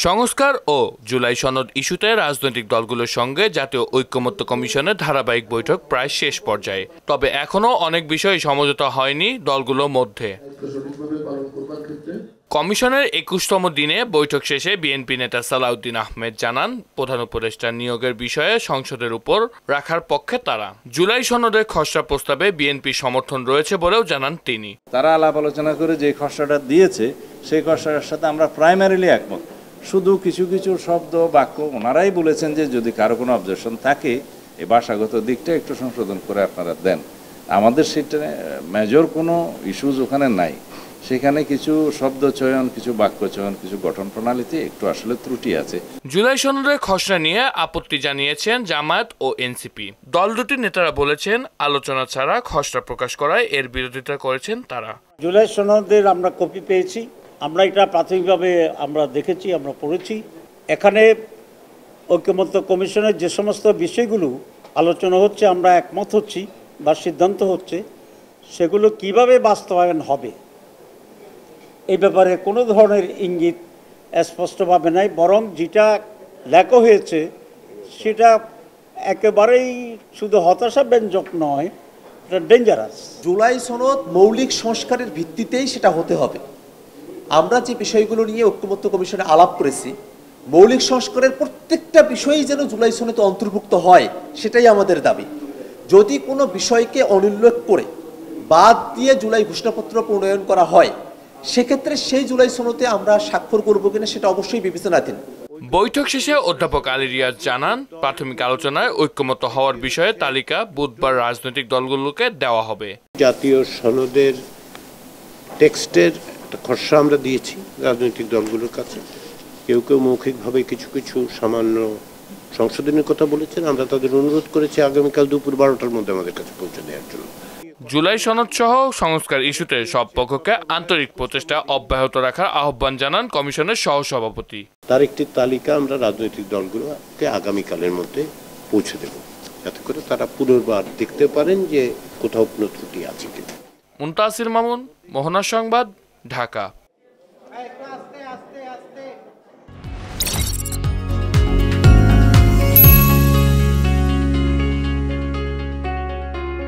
সংস্কার ও জুলাই সনদ ইস্যুতে রাজনৈতিক দলগুলোর সঙ্গে জাতীয় ঐকমত্য কমিশনের ধারাবাহিক বৈঠক প্রায় শেষ পর্যায়ে। তবে এখনও অনেক বিষয় সমঝোতা হয়নি দলগুলোর মধ্যে। কমিশনের ২১তম দিনে বৈঠক শেষে বিএনপি নেতা সালাউদ্দিন আহমেদ জানান, প্রধান উপদেষ্টা নিয়োগের বিষয়ে সংসদের উপর রাখার পক্ষে তারা। জুলাই সনদের খসড়া প্রস্তাবে বিএনপি সমর্থন রয়েছে বলেও জানান তিনি। তারা আলাপ আলোচনা করে যে খসড়াটা দিয়েছে সেই খসড়ার সাথে আমরা প্রাইমারিলি একমত। শুধু কিছু কিছু শব্দ বাক্য ওনারাই বলেছেন যে যদি কারো কোনো অবজেকশন থাকে এই ভাষাগত দিকটা একটু সংশোধন করে আপনারা দেন। আমাদের সেটা মেজর কোনো ইস্যুজ ওখানে নাই। সেখানে কিছু শব্দ চয়ন, কিছু বাক্য চয়ন, কিছু গঠন প্রণালীতে একটু আসলে ত্রুটি আছে। জুলাই সনদের খসড়া নিয়ে আপত্তি জানিয়েছেন জামায়াত ও এনসিপি। দল দুটির নেতারা বলেছেন, আলোচনা ছাড়া খসড়া প্রকাশ করায় এর বিরোধিতা করেছেন তারা। জুলাই সনদের আমরা কপি পেয়েছি, আমরা এটা প্রাথমিকভাবে আমরা দেখেছি, আমরা পড়েছি। এখানে ঐকমত্য কমিশনের যে সমস্ত বিষয়গুলো আলোচনা হচ্ছে, আমরা একমত হচ্ছি বা সিদ্ধান্ত হচ্ছে, সেগুলো কিভাবে বাস্তবায়ন হবে এই ব্যাপারে কোনো ধরনের ইঙ্গিত স্পষ্টভাবে নাই। বরং যেটা লেখা হয়েছে সেটা একেবারেই শুধু হতাশাব্যঞ্জক নয়, এটা ডেঞ্জারাস। জুলাই সনদ মৌলিক সংস্কারের ভিত্তিতেই সেটা হতে হবে। আমরা যে বিষয়গুলো নিয়ে ঐকমত্য কমিশনে আলাপ করেছি, মৌলিক সংস্কারের প্রত্যেকটা বিষয়ই যেন জুলাই সনদে অন্তর্ভুক্ত হয়, সেটাই আমাদের দাবি। যদি কোনো বিষয়কে অনুল্লেখ করে বাদ দিয়ে জুলাই ঘোষণাপত্র প্রণয়ন করা হয়, সেক্ষেত্রে সেই জুলাই সনদে আমরা স্বাক্ষর করব কিনা সেটা অবশ্যই বিবেচনাধীন। বৈঠক শেষে অধ্যাপক আলী রিয়াজ জানান, প্রাথমিক আলোচনায় ঐকমত্য হওয়ার বিষয়ে তালিকা বুধবার রাজনৈতিক দলগুলোকে দেওয়া হবে। জাতীয় সনদের টেক্সটের একটা খসড়া আমরা দিয়েছি রাজনৈতিক দলগুলোর কাছে। কেউ কেউ মৌখিকভাবে কিছু কিছু সামান্য সংশোধনের কথা বলেছেন। আমরা তাদের অনুরোধ করেছি আগামীকাল দুপুর 12টার মধ্যে আমাদের কাছে পৌঁছে দেওয়ার জন্য। জুলাই সনদ সহ সংস্কার ইস্যুতে সব পক্ষকে আন্তরিক প্রচেষ্টা অব্যাহত রাখার আহ্বান জানান কমিশনের সহসভাপতি। তার একটি তালিকা আমরা রাজনৈতিক দলগুলোকে আগামীকালের মধ্যে পৌঁছে দেব, যাতে করে তারা পুনর্বার দেখতে পারেন যে কোথাও কোনো ত্রুটি আছে কিনা। মুনতাসির মামুন, মোহনা সংবাদ, ঢাকা।